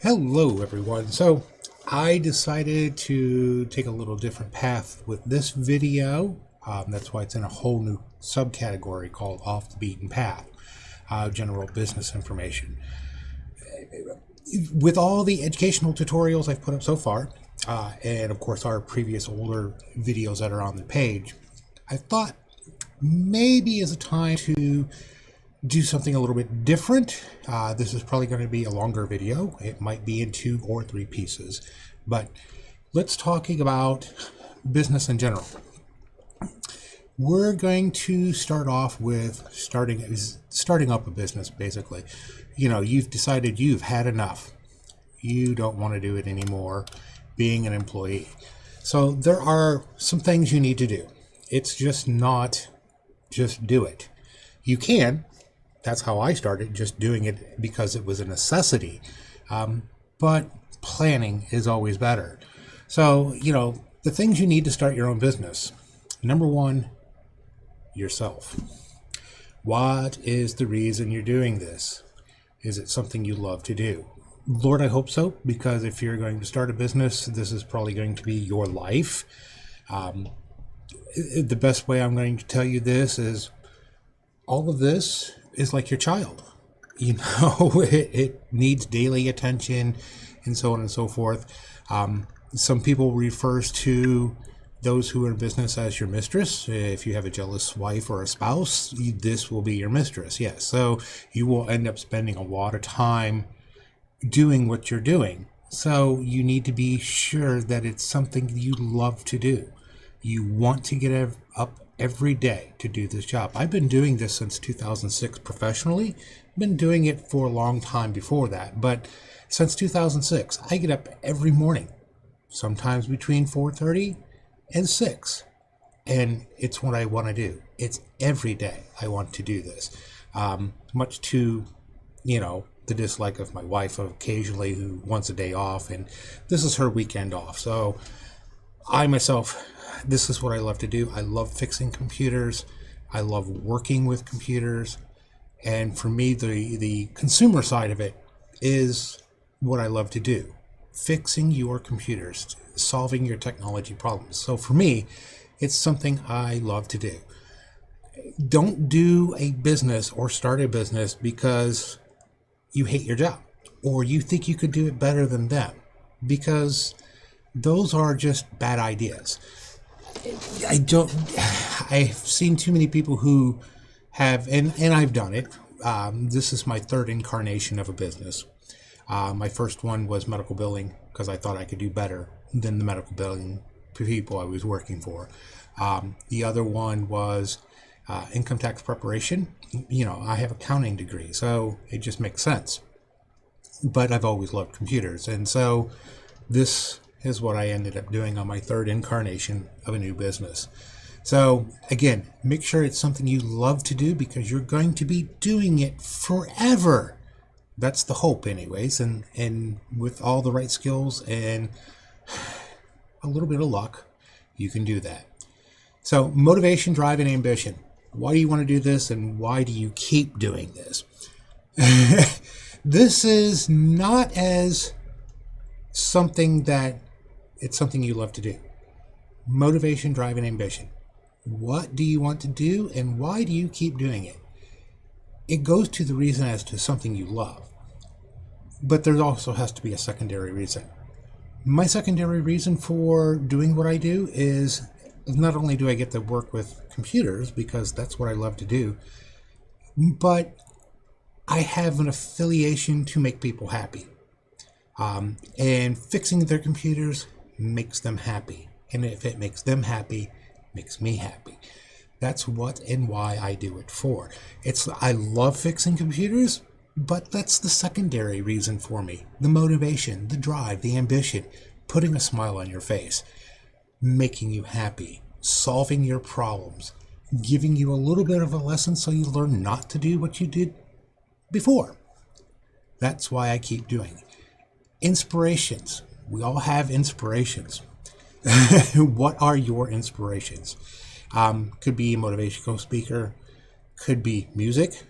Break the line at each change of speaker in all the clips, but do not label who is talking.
Hello, everyone. So I decided to take a little different path with this video. That's why it's in a whole new subcategory called Off the Beaten Path, general business information. With all the educational tutorials I've put up so far, and of course our previous older videos that are on the page, I thought maybe is a time to do something a little bit different. This is probably going to be a longer video. It might be in 2 or 3 pieces, but let's talking about business in general. We're going to start off with starting up a business. Basically, you've decided you've had enough. You don't want to do it anymore, being an employee. So there are some things you need to do. It's just not just do it. You can. That's how I started, just doing it because it was a necessity. But planning is always better. So, the things you need to start your own business. Number 1, yourself. What is the reason you're doing this? Is it something you love to do? Lord, I hope so, because if you're going to start a business, this is probably going to be your life. The best way I'm going to tell you this is all of this is like your child. It needs daily attention and so on and so forth. Some people refers to those who are in business as your mistress. If you have a jealous wife or a spouse, this will be your mistress. Yes. So you will end up spending a lot of time doing what you're doing. So you need to be sure that it's something you love to do. You want to get up every day to do this job. I've been doing this since 2006 professionally. I've been doing it for a long time before that, but since 2006, I get up every morning, sometimes between 4:30 and 6, and it's what I want to do. It's every day I want to do this, much to, the dislike of my wife occasionally, who wants a day off, and this is her weekend off. So I myself, this is what I love to do. I love fixing computers. I love working with computers. And for me, the consumer side of it is what I love to do. Fixing your computers, solving your technology problems. So for me, it's something I love to do. Don't do a business or start a business because you hate your job or you think you could do it better than them, because those are just bad ideas. I've seen too many people who have, and I've done it. This is my 3rd incarnation of a business. My first one was medical billing because I thought I could do better than the medical billing people I was working for. The other one was income tax preparation. I have accounting degree, so it just makes sense. But I've always loved computers, and so this is what I ended up doing on my 3rd incarnation of a new business. So again, make sure it's something you love to do, because you're going to be doing it forever. That's the hope anyways, and with all the right skills and a little bit of luck, you can do that. So motivation, drive, and ambition. Why do you want to do this, and why do you keep doing this? This is not as something that it's something you love to do. Motivation, drive, and ambition. What do you want to do, and why do you keep doing it? It goes to the reason as to something you love. But there also has to be a secondary reason. My secondary reason for doing what I do is not only do I get to work with computers, because that's what I love to do, but I have an affiliation to make people happy. And fixing their computers makes them happy. And if it makes them happy, it makes me happy. That's what and why I do it for. I love fixing computers, but that's the secondary reason for me. The motivation, the drive, the ambition, putting a smile on your face, making you happy, solving your problems, giving you a little bit of a lesson so you learn not to do what you did before. That's why I keep doing it. Inspirations. We all have inspirations. What are your inspirations? Could be a motivational speaker, could be music,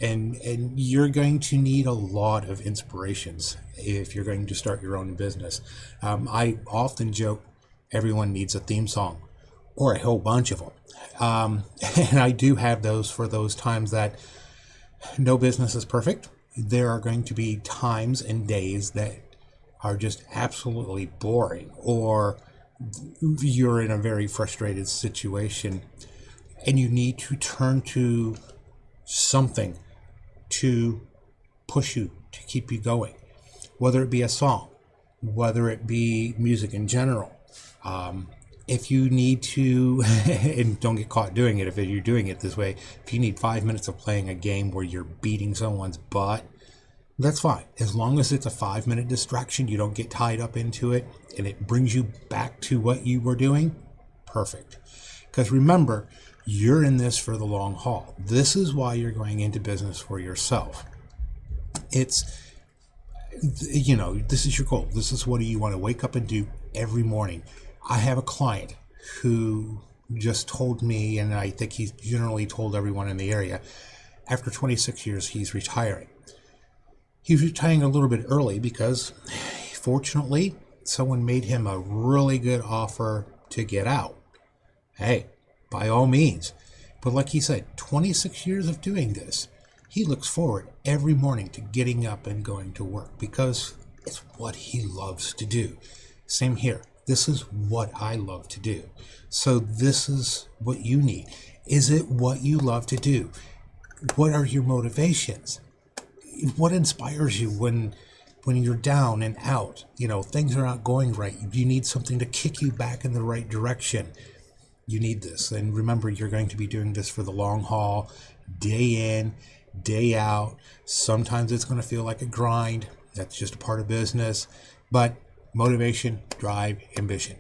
And you're going to need a lot of inspirations if you're going to start your own business. I often joke everyone needs a theme song or a whole bunch of them. And I do have those for those times that no business is perfect. There are going to be times and days that are just absolutely boring, or you're in a very frustrated situation and you need to turn to something to push you, to keep you going, whether it be a song, whether it be music in general. If you need to, and don't get caught doing it if you're doing it this way, if you need 5 minutes of playing a game where you're beating someone's butt, that's fine. As long as it's a 5-minute distraction, you don't get tied up into it, and it brings you back to what you were doing, perfect. Because remember, you're in this for the long haul. This is why you're going into business for yourself. It's, this is your goal. This is what you want to wake up and do every morning. I have a client who just told me, and I think he's generally told everyone in the area, after 26 years, he's retiring. He's retiring a little bit early because, fortunately, someone made him a really good offer to get out. Hey, by all means. But like he said, 26 years of doing this, he looks forward every morning to getting up and going to work because it's what he loves to do. Same here. This is what I love to do. So this is what you need. Is it what you love to do? What are your motivations? What inspires you when you're down and out? Things are not going right. You need something to kick you back in the right direction. You need this. And remember, you're going to be doing this for the long haul, day in, day out. Sometimes it's going to feel like a grind. That's just a part of business. But motivation, drive, ambition.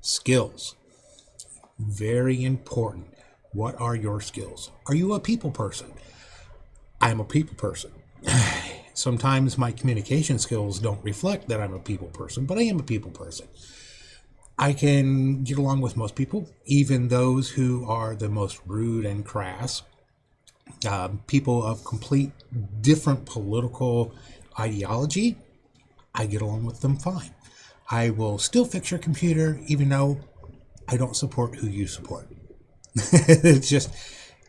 Skills. Very important. What are your skills? Are you a people person? I'm a people person. Sometimes my communication skills don't reflect that I'm a people person, but I am a people person. I can get along with most people, even those who are the most rude and crass. People of complete different political ideology, I get along with them fine. I will still fix your computer, even though I don't support who you support. It's just,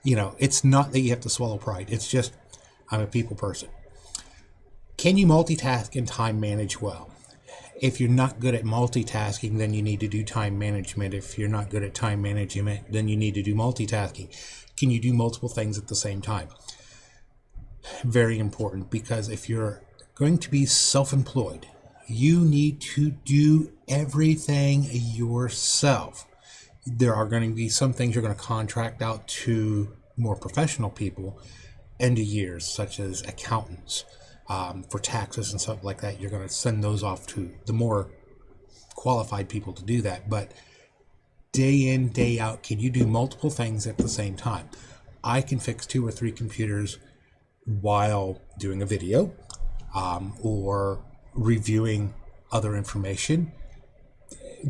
it's not that you have to swallow pride. It's just, I'm a people person. Can you multitask and time manage well? If you're not good at multitasking, then you need to do time management. If you're not good at time management, then you need to do multitasking. Can you do multiple things at the same time? Very important, because if you're going to be self-employed, you need to do everything yourself. There are going to be some things you're going to contract out to more professional people end of years, such as accountants, for taxes and stuff like that. You're going to send those off to the more qualified people to do that. But day in, day out, can you do multiple things at the same time? I can fix 2 or 3 computers while doing a video, or reviewing other information,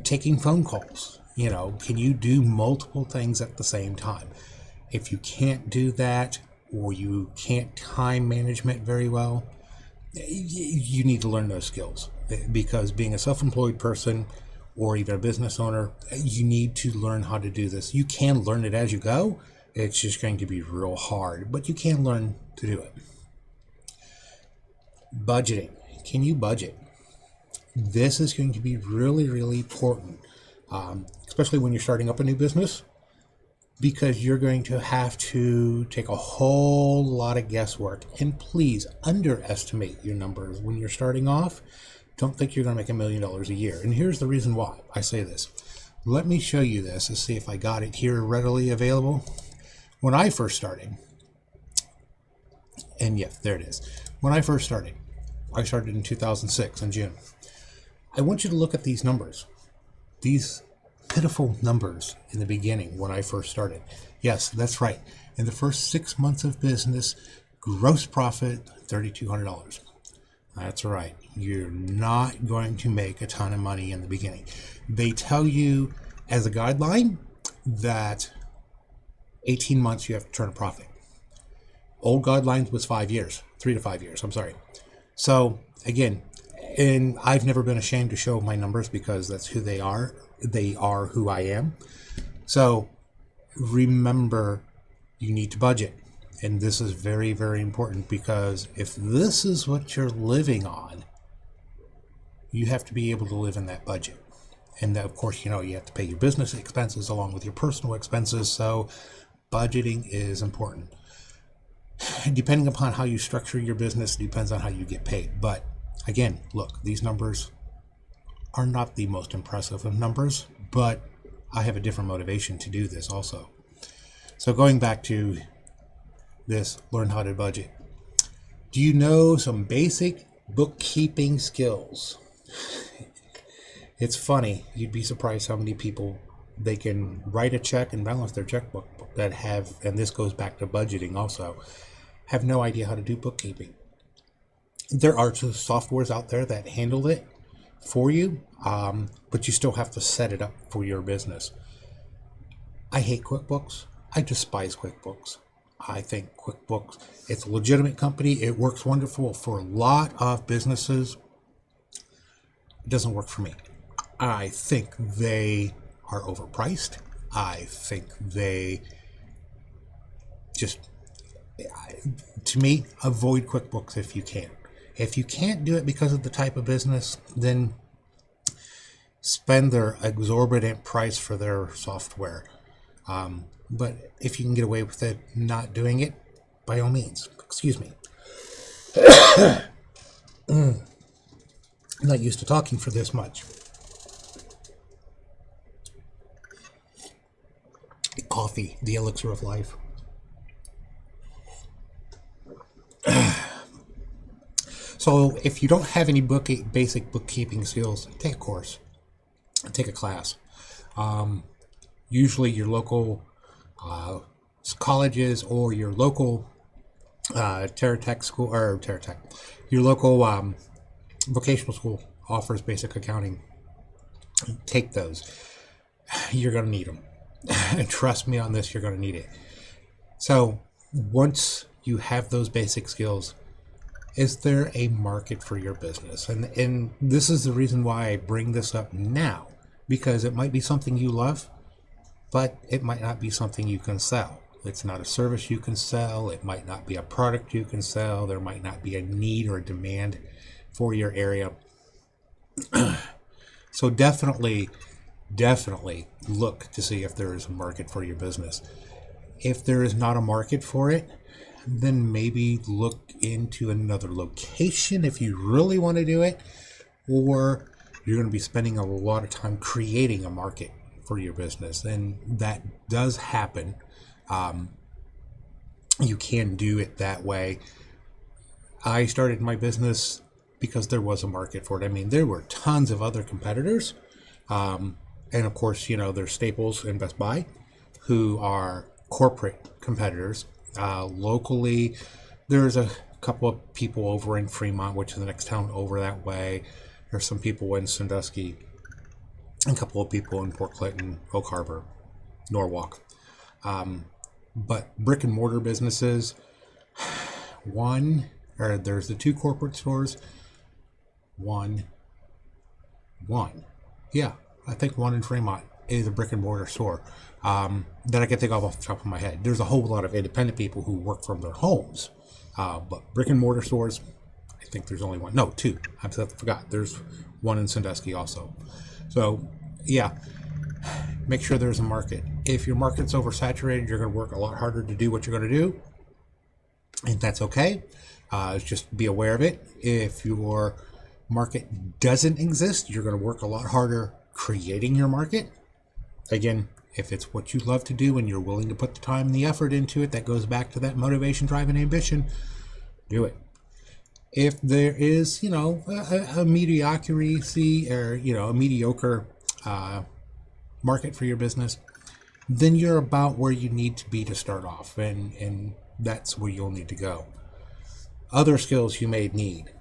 taking phone calls. Can you do multiple things at the same time? If you can't do that, or you can't time management very well, you need to learn those skills, because being a self-employed person or even a business owner, you need to learn how to do this. You can learn it as you go. It's just going to be real hard, but you can learn to do it. Budgeting. Can you budget? This is going to be really, really important, especially when you're starting up a new business, because you're going to have to take a whole lot of guesswork. And please underestimate your numbers when you're starting off. Don't think you're going to make $1 million a year. And here's the reason why I say this. Let me show you this and see if I got it here readily available. When I first started, and yes, there it is. When I first started, I started in 2006 in June. I want you to look at these numbers. These pitiful numbers in the beginning when I first started. Yes, that's right. In the first 6 months of business, gross profit, $3,200. That's right. You're not going to make a ton of money in the beginning. They tell you as a guideline that 18 months you have to turn a profit. Old guidelines was 5 years, 3 to 5 years. I'm sorry. So again, and I've never been ashamed to show my numbers because that's who they are. They are who I am. So remember, you need to budget. And this is very, very important, because if this is what you're living on, you have to be able to live in that budget. And of course, you have to pay your business expenses along with your personal expenses. So budgeting is important. Depending upon how you structure your business, depends on how you get paid. But again, look, these numbers are not the most impressive of numbers, but I have a different motivation to do this also. So going back to this, learn how to budget. Do you know some basic bookkeeping skills? It's funny. You'd be surprised how many people, they can write a check and balance their checkbook that have, and this goes back to budgeting also, have no idea how to do bookkeeping. There are softwares out there that handle it for you, but you still have to set it up for your business. I hate QuickBooks. I despise QuickBooks. I think QuickBooks, it's a legitimate company. It works wonderful for a lot of businesses. It doesn't work for me. I think they are overpriced. I think they just, to me, avoid QuickBooks if you can. If you can't do it because of the type of business, then spend their exorbitant price for their software. But if you can get away with it not doing it, by all means. Excuse me. I'm not used to talking for this much. Coffee, the elixir of life. So if you don't have any basic bookkeeping skills, take a course, take a class. Usually your local colleges or your local TerraTech school, or TerraTech, your local vocational school offers basic accounting. Take those. You're going to need them. And trust me on this, you're going to need it. So once you have those basic skills, is there a market for your business? And this is the reason why I bring this up now, because it might be something you love, but it might not be something you can sell. It's not a service you can sell. It might not be a product you can sell. There might not be a need or a demand for your area. So definitely look to see if there is a market for your business. If there is not a market for it, then maybe look into another location if you really want to do it, or you're going to be spending a lot of time creating a market for your business. And that does happen. You can do it that way. I started my business because there was a market for it. I mean, there were tons of other competitors. And of course, there's Staples and Best Buy, who are corporate competitors. Locally, there's a couple of people over in Fremont, which is the next town over that way. There's some people in Sandusky, a couple of people in Port Clinton, Oak Harbor, Norwalk. But brick and mortar businesses, there's the two corporate stores. Yeah, I think one in Fremont is a brick and mortar store that I can think of off the top of my head. There's a whole lot of independent people who work from their homes, but brick and mortar stores, I think there's only one. No, two. I forgot. There's one in Sandusky also. So yeah, make sure there's a market. If your market's oversaturated, you're going to work a lot harder to do what you're going to do, and that's okay. Just be aware of it. If your market doesn't exist, you're going to work a lot harder creating your market. Again, if it's what you love to do and you're willing to put the time and the effort into it, that goes back to that motivation, drive, and ambition. Do it. If there is, a mediocrity or, a mediocre market for your business, then you're about where you need to be to start off, and that's where you'll need to go. Other skills you may need.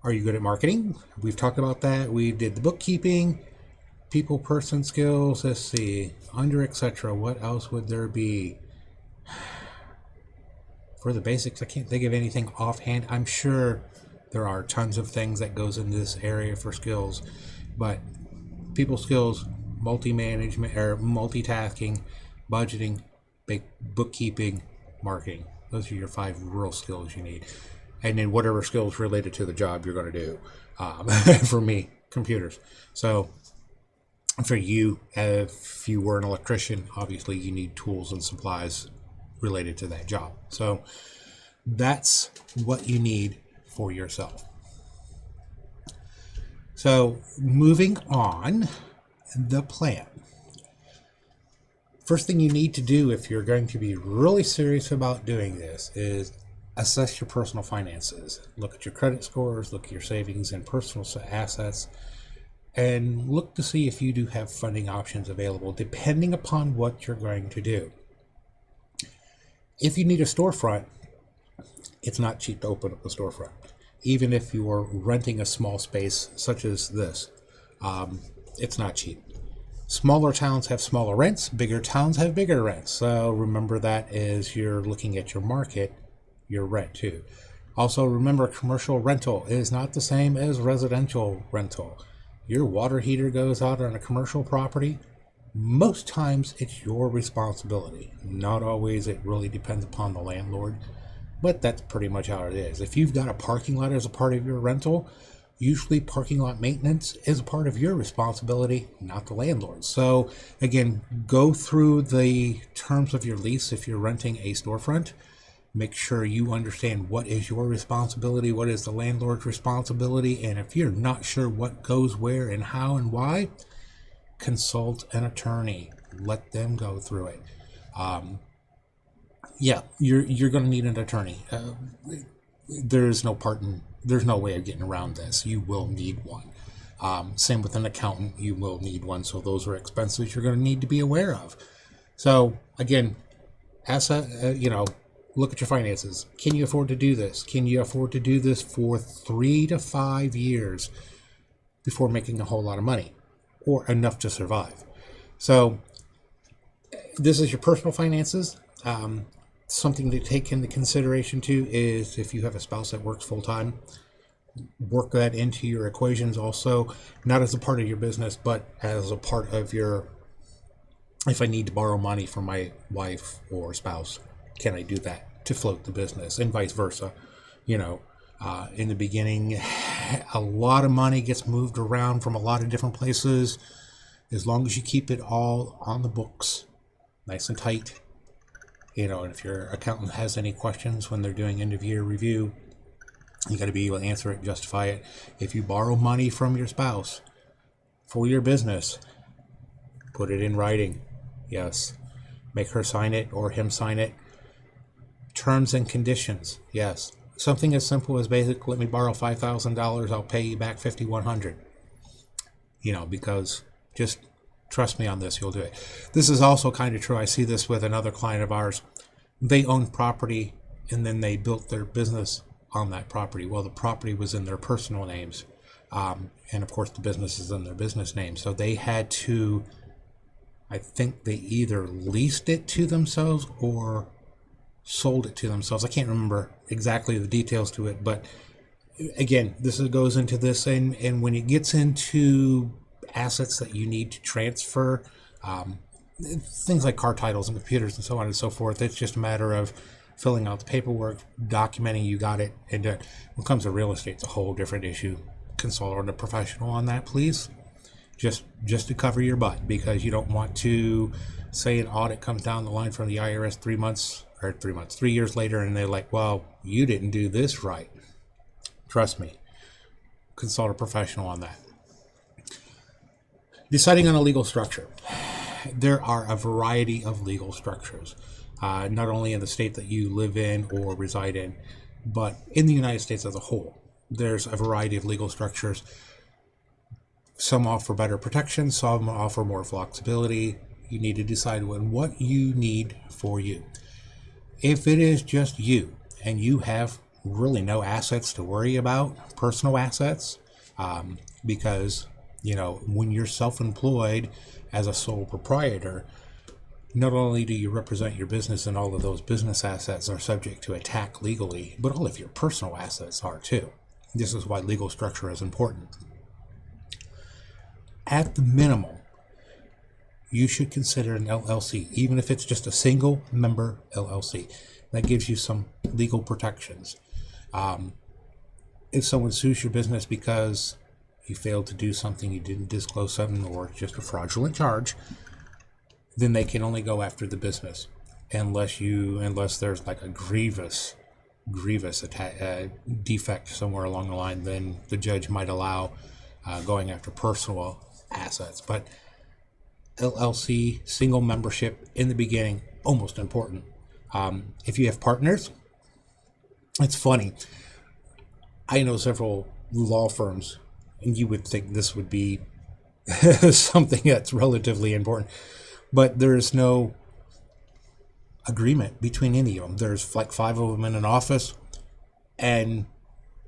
Are you good at marketing? We've talked about that. We did the bookkeeping, people person skills. Let's see, under etc. What else would there be? For the basics, I can't think of anything offhand. I'm sure there are tons of things that goes in this area for skills, but people skills, multi-management or multitasking, budgeting, bookkeeping, marketing. Those are your 5 real skills you need. And then whatever skills related to the job you're going to do. For me, computers. So for you, if you were an electrician, obviously you need tools and supplies related to that job. So that's what you need for yourself. So moving on, the plan. First thing you need to do if you're going to be really serious about doing this is assess your personal finances. Look at your credit scores, look at your savings and personal assets, and look to see if you do have funding options available depending upon what you're going to do. If you need a storefront, it's not cheap to open up a storefront. Even if you are renting a small space such as this, it's not cheap. Smaller towns have smaller rents, bigger towns have bigger rents. So remember that as you're looking at your market, your rent too. Also remember, commercial rental is not the same as residential rental. Your water heater goes out on a commercial property. Most times it's your responsibility. Not always. It really depends upon the landlord, but that's pretty much how it is. If you've got a parking lot as a part of your rental, usually parking lot maintenance is a part of your responsibility, not the landlord. So again, go through the terms of your lease if you're renting a storefront. Make sure you understand what is your responsibility, what is the landlord's responsibility, and if you're not sure what goes where and how and why, consult an attorney. Let them go through it. You're going to need an attorney. There's no way of getting around this. You will need one. Same with an accountant. You will need one. So those are expenses you're going to need to be aware of. So again, look at your finances. Can you afford to do this? Can you afford to do this for 3 to 5 years before making a whole lot of money, or enough to survive? So this is your personal finances. Something to take into consideration too is if you have a spouse that works full time, work that into your equations also, not as a part of your business, but as a part of your, if I need to borrow money from my wife or spouse, can I do that to float the business, and vice versa? In the beginning, a lot of money gets moved around from a lot of different places. As long as you keep it all on the books, nice and tight. And if your accountant has any questions when they're doing end of year review, you got to be able to answer it, justify it. If you borrow money from your spouse for your business, put it in writing. Yes. Make her sign it or him sign it. Terms and conditions. Yes. Something as simple as basic, let me borrow $5,000, I'll pay you back $5,100. Because just trust me on this, you'll do it. This is also kind of true. I see this with another client of ours. They owned property and then they built their business on that property. Well, the property was in their personal names. And of course the business is in their business name. So they had to, I think they either leased it to themselves or sold it to themselves. I can't remember exactly the details to it, but again, this goes into this, and when it gets into assets that you need to transfer, things like car titles and computers and so on and so forth, it's just a matter of filling out the paperwork, documenting you got it, and when it comes to real estate, it's a whole different issue. Consult a professional on that, please, just to cover your butt, because you don't want to say an audit comes down the line from the IRS 3 years later, and they're like, well, you didn't do this right. Trust me, consult a professional on that. Deciding on a legal structure. There are a variety of legal structures, not only in the state that you live in or reside in, but in the United States as a whole. There's a variety of legal structures. Some offer better protection, some offer more flexibility. You need to decide what you need for you. If it is just you and you have really no assets to worry about, personal assets, because when you're self-employed as a sole proprietor, not only do you represent your business and all of those business assets are subject to attack legally, but all of your personal assets are too. This is why legal structure is important. At the minimum, you should consider an LLC, even if it's just a single member LLC. That gives you some legal protections. If someone sues your business because you failed to do something, you didn't disclose something, or it's just a fraudulent charge, then they can only go after the business, unless there's like a grievous defect somewhere along the line. Then the judge might allow going after personal assets. But LLC, single membership in the beginning, almost important. If you have partners, it's funny. I know several law firms, and you would think this would be something that's relatively important, but there's no agreement between any of them. There's like 5 of them in an office, and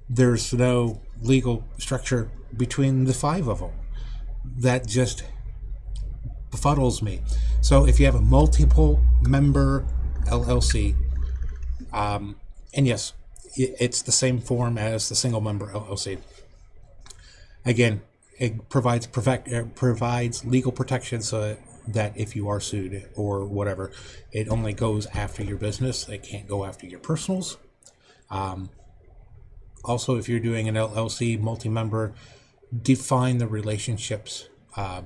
there's no legal structure between the 5 of them. That just befuddles me. So if you have a multiple member LLC, and yes, it's the same form as the single member LLC. Again, it provides legal protection so that if you are sued or whatever, it only goes after your business. It can't go after your personals. Also, if you're doing an LLC multi-member, define the relationships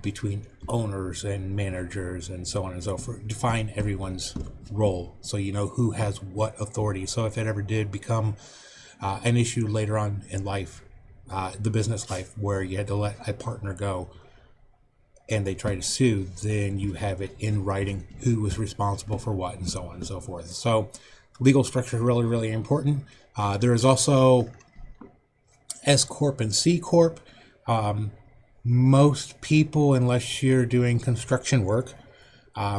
between owners and managers and so on and so forth. Define everyone's role so you know who has what authority. So if it ever did become an issue later on in life, the business life, where you had to let a partner go and they try to sue, then you have it in writing who was responsible for what and so on and so forth. So legal structure is really, really important. There is also S Corp and C Corp. Most people, unless you're doing construction work,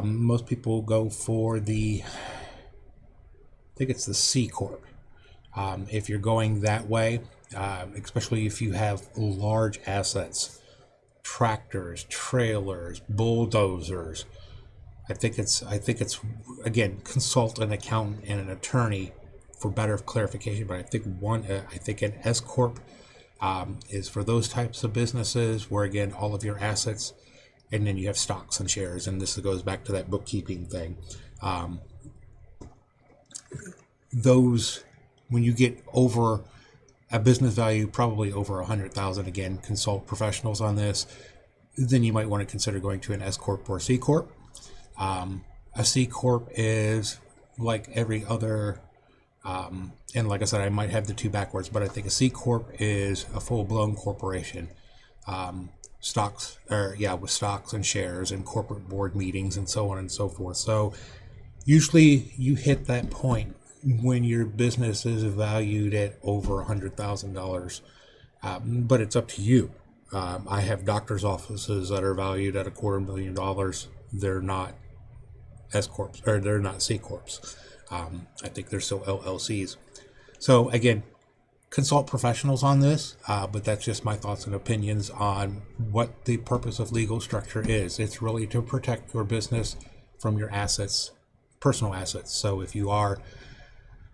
most people go for I think it's the C Corp. If you're going that way, especially if you have large assets, tractors, trailers, bulldozers. I think it's again, consult an accountant and an attorney for better clarification. But I think an S Corp is for those types of businesses where, again, all of your assets, and then you have stocks and shares, and this goes back to that bookkeeping thing. Those, when you get over a business value, probably over 100,000, again, consult professionals on this. Then you might want to consider going to an S Corp or C Corp. A C Corp is like every other, and like I said, I might have the two backwards, but I think a C Corp is a full-blown corporation. With stocks and shares and corporate board meetings and so on and so forth. So usually you hit that point when your business is valued at over $100,000, but it's up to you. I have doctors' offices that are valued at $250,000. They're not S Corps, or they're not C Corps. I think they're still LLCs. So again, consult professionals on this, but that's just my thoughts and opinions on what the purpose of legal structure is. It's really to protect your business from your assets, personal assets. So if you are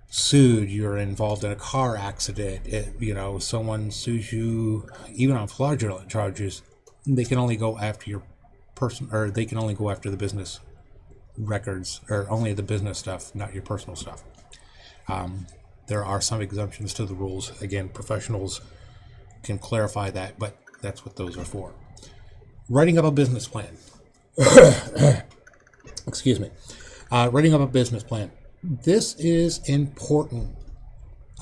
sued, you're involved in a car accident, someone sues you even on fraudulent charges, they can only go after your person, or they can only go after the business records, or only the business stuff, not your personal stuff. There are some exemptions to the rules. Again, professionals can clarify that, but that's what those are for. Writing up a business plan. Excuse me. Writing up a business plan. This is important.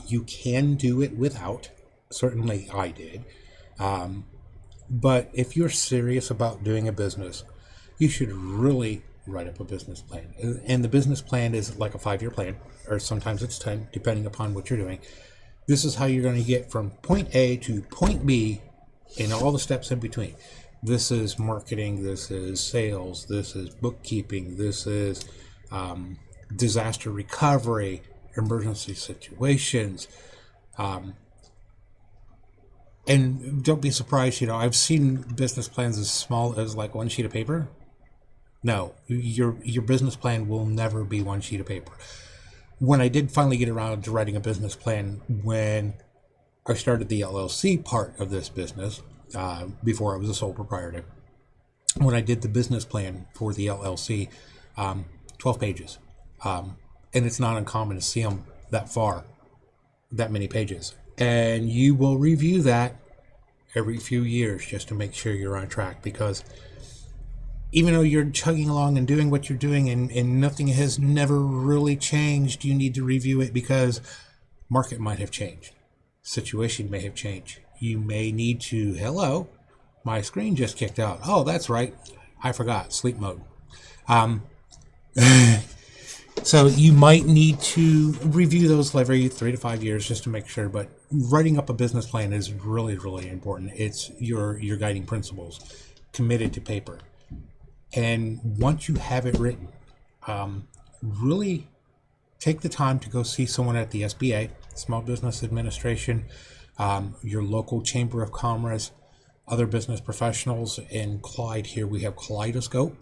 You can do it without. Certainly I did. But if you're serious about doing a business, you should really write up a business plan. And the business plan is like a 5-year plan, or sometimes it's 10, depending upon what you're doing. This is how you're going to get from point A to point B and all the steps in between. This is marketing, this is sales, this is bookkeeping, this is disaster recovery, emergency situations. And don't be surprised, I've seen business plans as small as like one sheet of paper. No, your business plan will never be one sheet of paper. When I did finally get around to writing a business plan, when I started the LLC part of this business, before I was a sole proprietor, when I did the business plan for the LLC, 12 pages. And it's not uncommon to see them that many pages. And you will review that every few years just to make sure you're on track, because even though you're chugging along and doing what you're doing and nothing has never really changed, you need to review it because market might have changed. Situation may have changed. You may need to, hello, my screen just kicked out. Oh, that's right. I forgot, sleep mode. So you might need to review those every 3 to 5 years just to make sure. But writing up a business plan is really, really important. It's your guiding principles, committed to paper. And once you have it written, really take the time to go see someone at the SBA, Small Business Administration, your local Chamber of Commerce, other business professionals. In Clyde here, we have Kaleidoscope.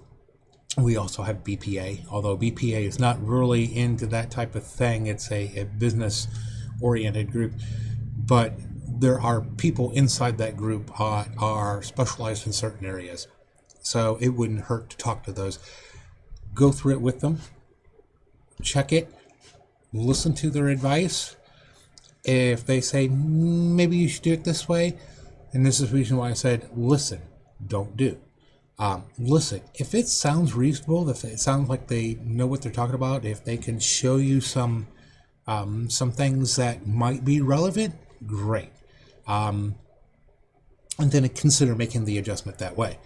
We also have BPA, although BPA is not really into that type of thing. It's a business-oriented group. But there are people inside that group are specialized in certain areas. So it wouldn't hurt to talk to those. Go through it with them. Check it. Listen to their advice. If they say, maybe you should do it this way, and this is the reason why I said, listen, don't do. Listen, if it sounds reasonable, if it sounds like they know what they're talking about, if they can show you some things that might be relevant, great. And then consider making the adjustment that way.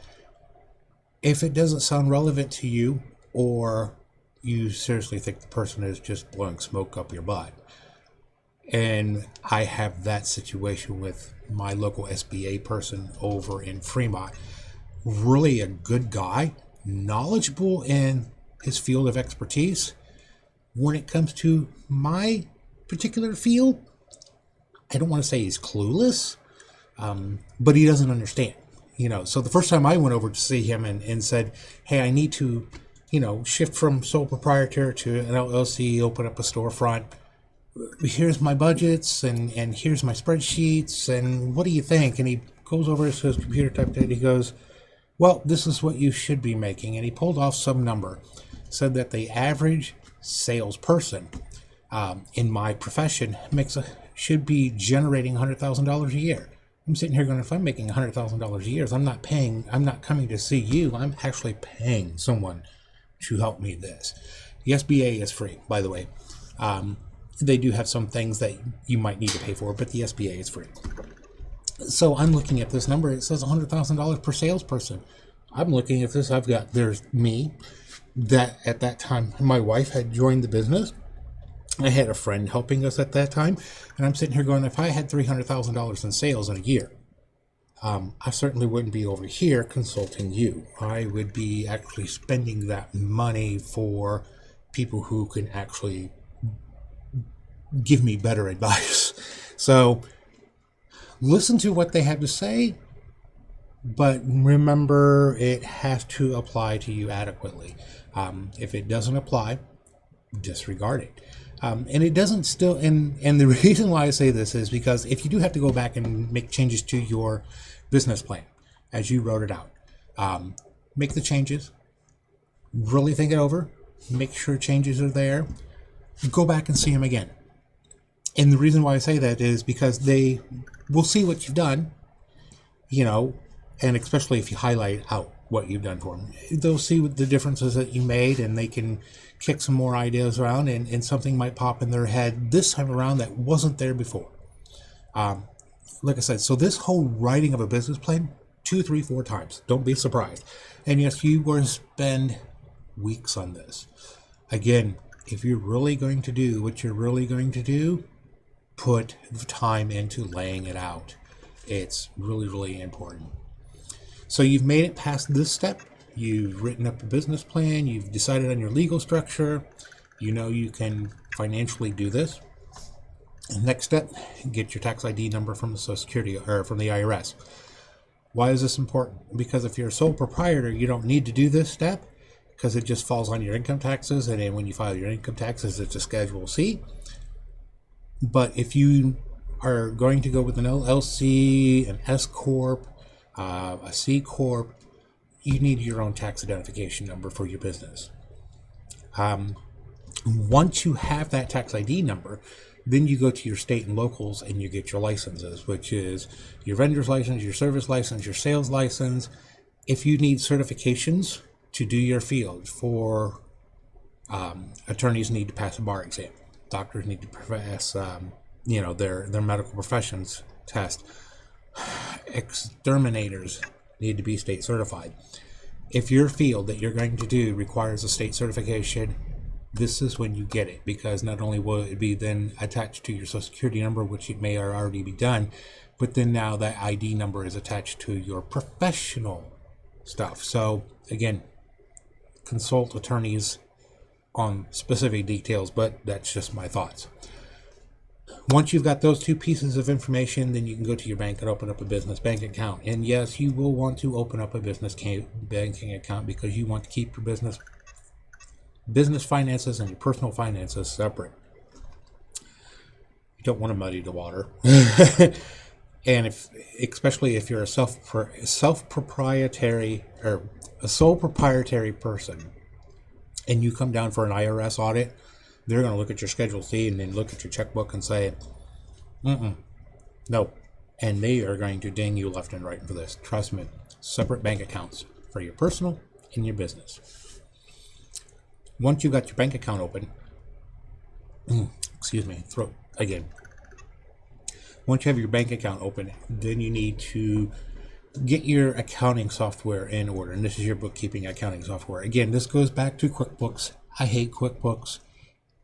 If it doesn't sound relevant to you, or you seriously think the person is just blowing smoke up your butt, and I have that situation with my local SBA person over in Fremont, really a good guy, knowledgeable in his field of expertise. When it comes to my particular field, I don't want to say he's clueless, but he doesn't understand. So the first time I went over to see him and said, hey, I need to, shift from sole proprietor to an LLC, open up a storefront. Here's my budgets and here's my spreadsheets, and what do you think? And he goes over to his computer, typed it, he goes, well, this is what you should be making. And he pulled off some number, said that the average salesperson in my profession should be generating $100,000 a year. I'm sitting here going, if I'm making $100,000 a year, I'm not coming to see you. I'm actually paying someone to help me this. The SBA is free, by the way. They do have some things that you might need to pay for, but the SBA is free. So I'm looking at this number. It says $100,000 per salesperson. I'm looking at this. There's me. That at that time, my wife had joined the business. I had a friend helping us at that time. And I'm sitting here going, if I had $300,000 in sales in a year, I certainly wouldn't be over here consulting you. I would be actually spending that money for people who can actually give me better advice. So listen to what they have to say, but remember it has to apply to you adequately. If it doesn't apply, disregard it. And it doesn't still, and the reason why I say this is because if you do have to go back and make changes to your business plan as you wrote it out, make the changes, really think it over, make sure changes are there, go back and see them again. And the reason why I say that is because they will see what you've done, and especially if you highlight out what you've done for them. They'll see the differences that you made, and they can kick some more ideas around, and something might pop in their head this time around that wasn't there before. Like I said, so this whole writing of a business plan, 2, 3, 4 times. Don't be surprised. And yes, you were to spend weeks on this. Again, if you're really going to do what you're really going to do, put time into laying it out. It's really, really important. So you've made it past this step. You've written up a business plan. You've decided on your legal structure. You can financially do this. And next step, get your tax ID number from the Social Security or from the IRS. Why is this important? Because if you're a sole proprietor, you don't need to do this step. because it just falls on your income taxes, and then when you file your income taxes, it's a Schedule C. But if you are going to go with an LLC, an S Corp, a C Corp, you need your own tax identification number for your business. Once you have that tax ID number, then you go to your state and locals and you get your licenses, which is your vendor's license, your service license, your sales license. If you need certifications to do your field, for attorneys need to pass a bar exam, doctors need to pass their medical professions test, exterminators need to be state certified. If your field that you're going to do requires a state certification, this is when you get it, because not only will it be then attached to your Social Security number, which it may already be done, but then now that ID number is attached to your professional stuff. So again, consult attorneys on specific details, but that's just my thoughts. Once you've got those two pieces of information, then you can go to your bank and open up a business bank account. And yes, you will want to open up a business banking account because you want to keep your business finances and your personal finances separate. You don't want to muddy the water. And especially if you're a self-proprietary or a sole proprietary person, and you come down for an IRS audit, they're going to look at your Schedule C and then look at your checkbook and say, no. And they are going to ding you left and right for this. Trust me. Separate bank accounts for your personal and your business. Once you've got your bank account open, throat again. Once you have your bank account open, then you need to get your accounting software in order. And this is your bookkeeping accounting software. Again, this goes back to QuickBooks. I hate QuickBooks.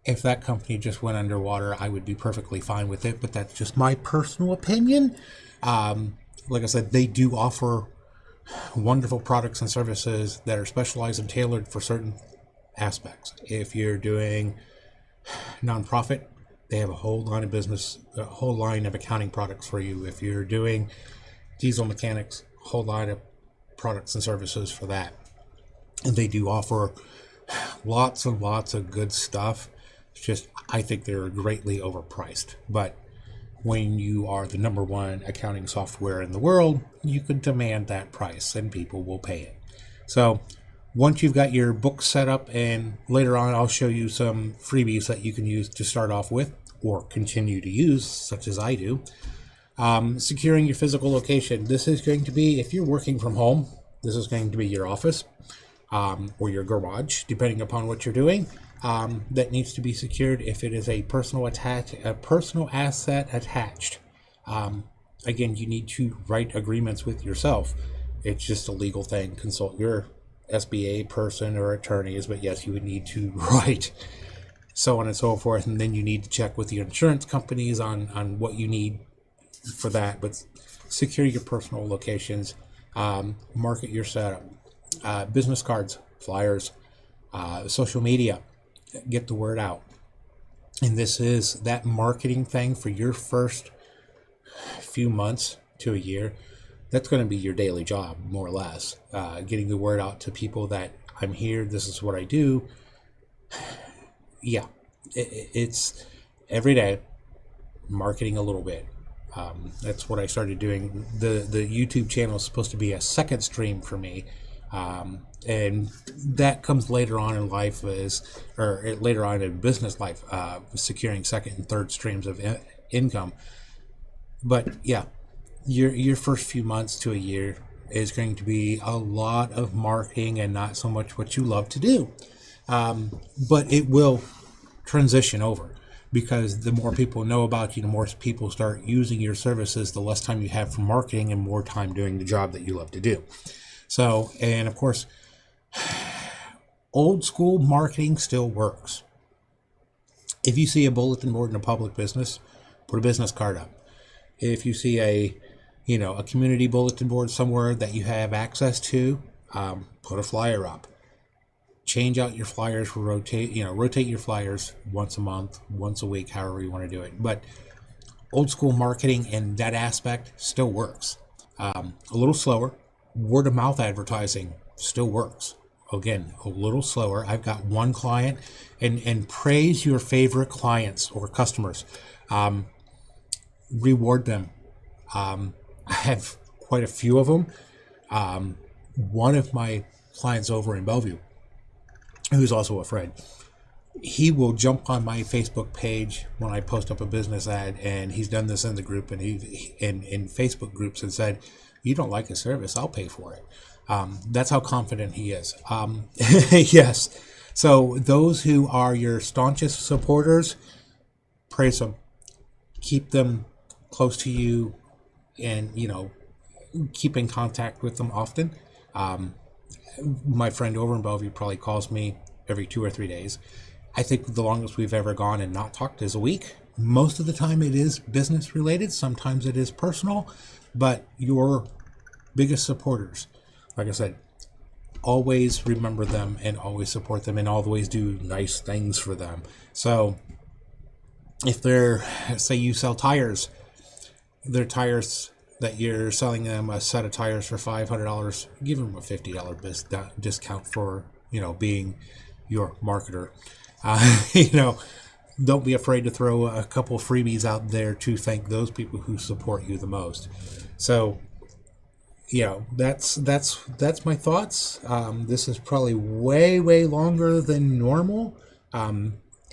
If that company just went underwater, I would be perfectly fine with it, but that's just my personal opinion. Like I said, they do offer wonderful products and services that are specialized and tailored for certain aspects. If you're doing nonprofit, they have a whole line of business, a whole line of accounting products for you. If you're doing diesel mechanics, a whole line of products and services for that. And they do offer lots and lots of good stuff. It's just, I think they're greatly overpriced. But when you are the number one accounting software in the world, you can demand that price and people will pay it. So once you've got your book set up, and later on I'll show you some freebies that you can use to start off with or continue to use, such as I do. Securing your physical location. This is going to be, if you're working from home, this is going to be your office or your garage, depending upon what you're doing. That needs to be secured. If it is a personal asset attached, again, you need to write agreements with yourself. It's just a legal thing. Consult your SBA person or attorneys, but yes, you would need to write, so on and so forth. And then you need to check with the insurance companies on what you need for that. But secure your personal locations, market your setup, business cards, flyers, social media. Get the word out. And this is that marketing thing for your first few months to a year. That's going to be your daily job, more or less. Getting the word out to people that I'm here, this is what I do. Yeah, it's every day marketing a little bit. That's what I started doing. The YouTube channel is supposed to be a second stream for me. And that comes later on in life, later on in business life, securing second and third streams of income. But yeah, your first few months to a year is going to be a lot of marketing and not so much what you love to do. But it will transition over, because the more people know about you, the more people start using your services, the less time you have for marketing and more time doing the job that you love to do. So, and of course, old school marketing still works. If you see a bulletin board in a public business, put a business card up. If you see a community bulletin board somewhere that you have access to, put a flyer up. Change out your flyers, rotate your flyers once a month, once a week, however you want to do it. But old school marketing in that aspect still works. A little slower. Word of mouth advertising still works. again, a little slower. I've got one client, and praise your favorite clients or customers. Reward them. I have quite a few of them. One of my clients over in Bellevue, who's also a friend, he will jump on my Facebook page when I post up a business ad, and he's done this in the group and in Facebook groups and said, "You don't like a service, I'll pay for it." That's how confident he is. Yes. So those who are your staunchest supporters, praise them, keep them close to you, and keep in contact with them often. My friend over in Bellevue probably calls me every 2 or 3 days. I think the longest we've ever gone and not talked is a week. Most of the time it is business related. Sometimes it is personal, but your biggest supporters, like I said, always remember them and always support them and always do nice things for them. So if they're, say you sell tires, their tires that you're selling them a set of tires for $500, give them a $50 discount for, being your marketer. Don't be afraid to throw a couple freebies out there to thank those people who support you the most. So, that's my thoughts. This is probably way longer than normal.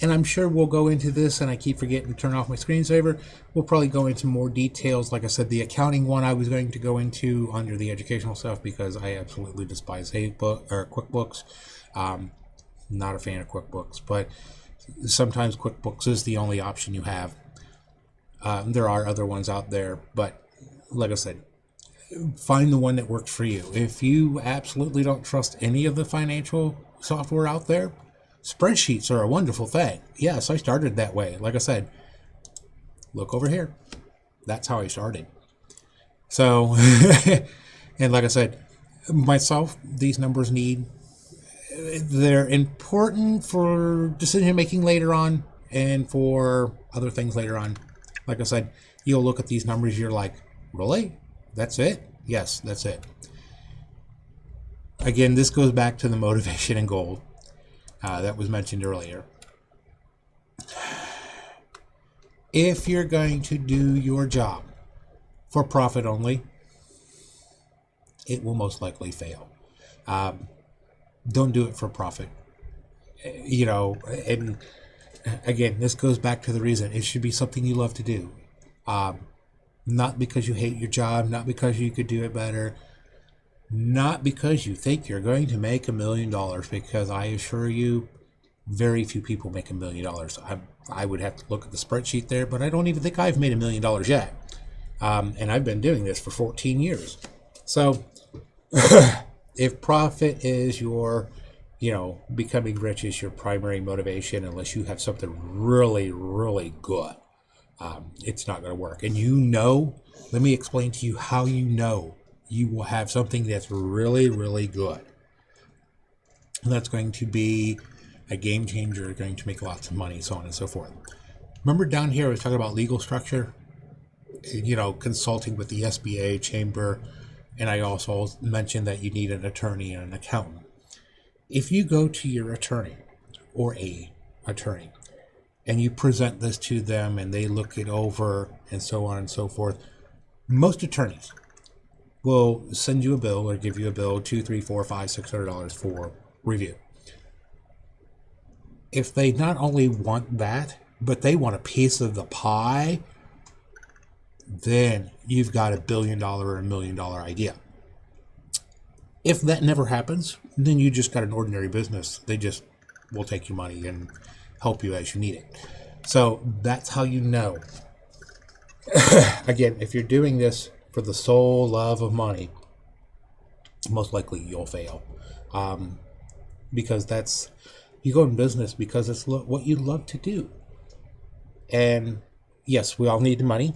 And I'm sure we'll go into this, and I keep forgetting to turn off my screensaver. We'll probably go into more details. Like I said, the accounting one I was going to go into under the educational stuff because I absolutely despise QuickBooks. Not a fan of QuickBooks, but sometimes QuickBooks is the only option you have. There are other ones out there, but like I said, find the one that works for you. If you absolutely don't trust any of the financial software out there, spreadsheets are a wonderful thing. Yes, I started that way. Like I said, look over here. That's how I started. So, and like I said, myself, these numbers they're important for decision making later on and for other things later on. Like I said, you'll look at these numbers, you're like, really? That's it? Yes, that's it. Again, this goes back to the motivation and goal that was mentioned earlier. If you're going to do your job for profit only, it will most likely fail. Don't do it for profit. And again, this goes back to the reason. It should be something you love to do. Not because you hate your job, not because you could do it better, not because you think you're going to make $1 million, because I assure you, very few people make $1 million. I would have to look at the spreadsheet there, but I don't even think I've made $1 million yet. And I've been doing this for 14 years. So if profit is your, becoming rich is your primary motivation, unless you have something really, really good, it's not going to work. And let me explain to you how you will have something that's really, really good. That's going to be a game changer, going to make lots of money, so on and so forth. Remember down here I was talking about legal structure, consulting with the SBA chamber, and I also mentioned that you need an attorney and an accountant. If you go to your attorney or a attorney and you present this to them and they look it over and so on and so forth, most attorneys will send you a bill or give you a bill, $200, $300, $400, $500, $600 for review. If they not only want that, but they want a piece of the pie, then you've got $1 billion or $1 million idea. If that never happens, then you just got an ordinary business. They just will take your money and help you as you need it. So that's how you know. Again, if you're doing this for the sole love of money, most likely you'll fail. Because you go in business because it's what you love to do. And yes, we all need the money.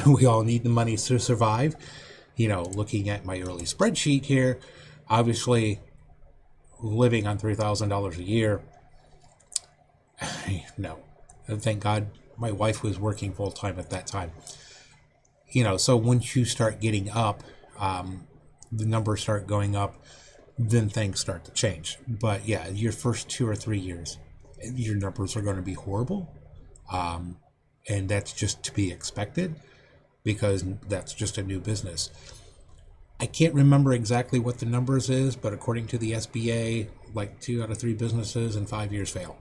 We all need the money to survive. Looking at my early spreadsheet here, obviously living on $3,000 a year, no. Thank God my wife was working full time at that time. So once you start getting up, the numbers start going up. then things start to change. But yeah, your first 2 or 3 years, your numbers are going to be horrible. And that's just to be expected because that's just a new business. I can't remember exactly what the numbers is, but according to the SBA, like 2 out of 3 businesses in 5 years fail.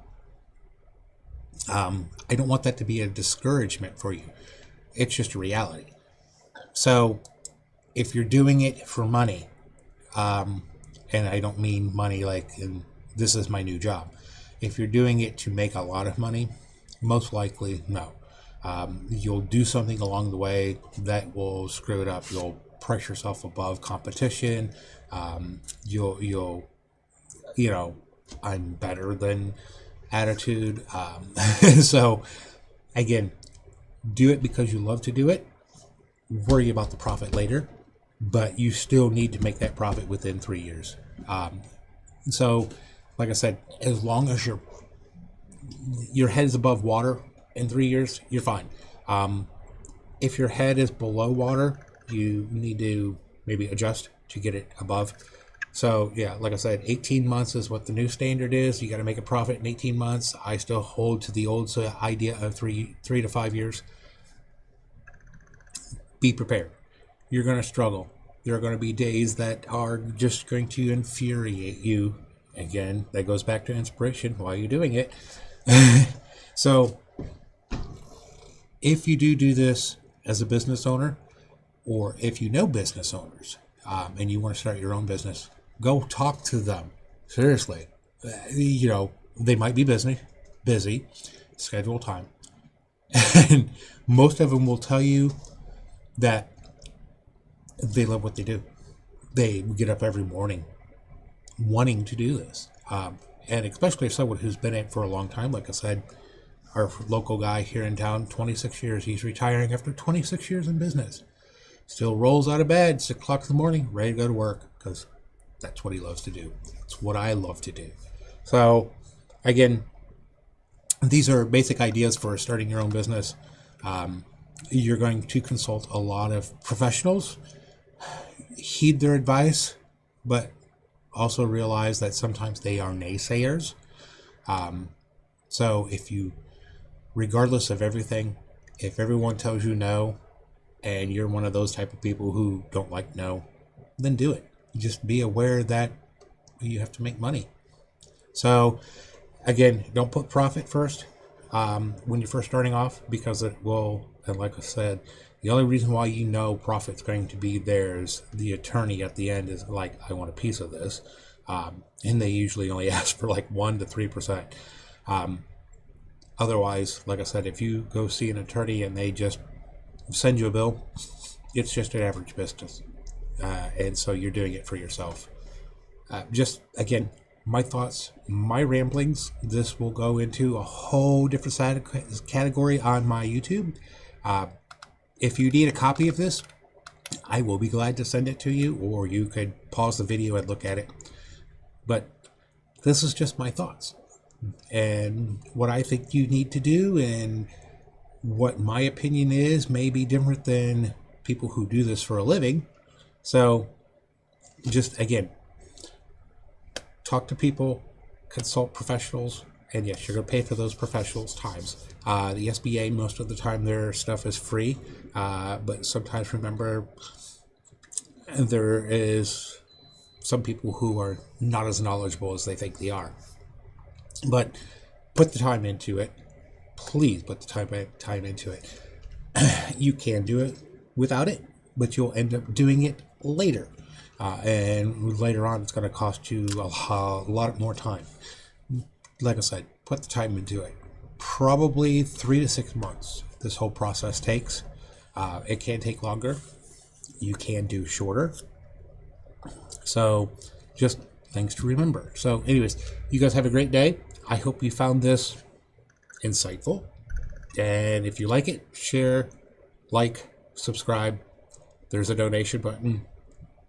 I don't want that to be a discouragement for you. It's just a reality. So if you're doing it for money, and I don't mean money like in this is my new job. If you're doing it to make a lot of money, most likely no. You'll do something along the way that will screw it up. You'll price yourself above competition. You'll you know, I'm better than attitude. So again, do it because you love to do it. Worry about the profit later, but you still need to make that profit within 3 years. So, like I said, as long as your head is above water in 3 years, you're fine. If your head is below water, you need to maybe adjust to get it above. So yeah, like I said, 18 months is what the new standard is. You got to make a profit in 18 months. I still hold to the old idea of 3 to 5 years. Be prepared. You're going to struggle. There are going to be days that are just going to infuriate you. Again, that goes back to inspiration. Why are you doing it? So if you do this as a business owner, or if you know business owners and you want to start your own business, go talk to them. Seriously. They might be busy, schedule time. And most of them will tell you that they love what they do. They get up every morning wanting to do this. And especially someone who's been in it for a long time. Like I said, our local guy here in town, 26 years. He's retiring after 26 years in business. Still rolls out of bed, 6 o'clock in the morning, ready to go to work because that's what he loves to do. It's what I love to do. So, again, these are basic ideas for starting your own business. You're going to consult a lot of professionals. Heed their advice, but also realize that sometimes they are naysayers. So if you, regardless of everything, if everyone tells you no, and you're one of those type of people who don't like no, then do it. Just be aware that you have to make money. So again, don't put profit first when you're first starting off, because it will, and like I said, the only reason why you know profit's going to be there is the attorney at the end is like, I want a piece of this. And they usually only ask for like 1 to 3%. Otherwise, like I said, if you go see an attorney and they just send you a bill, it's just an average business. And so you're doing it for yourself. Just, again, my thoughts, my ramblings, this will go into a whole different category on my YouTube. If you need a copy of this, I will be glad to send it to you, or you could pause the video and look at it. But this is just my thoughts and what I think you need to do, and what my opinion is may be different than people who do this for a living. So just, again, talk to people, consult professionals, and yes, you're going to pay for those professionals' times. The SBA, most of the time, their stuff is free, but sometimes, remember, there is some people who are not as knowledgeable as they think they are. But put the time into it. Please put the time into it. You can do it without it, but you'll end up doing it later. And later on, it's going to cost you a lot more time. Like I said, put the time into it. Probably 3 to 6 months this whole process takes. It can take longer. You can do shorter. So just things to remember. So anyways, you guys have a great day. I hope you found this insightful. And if you like it, share, like, subscribe. There's a donation button.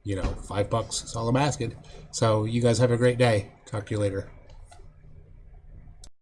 $5 is all I'm asking. So you guys have a great day. Talk to you later.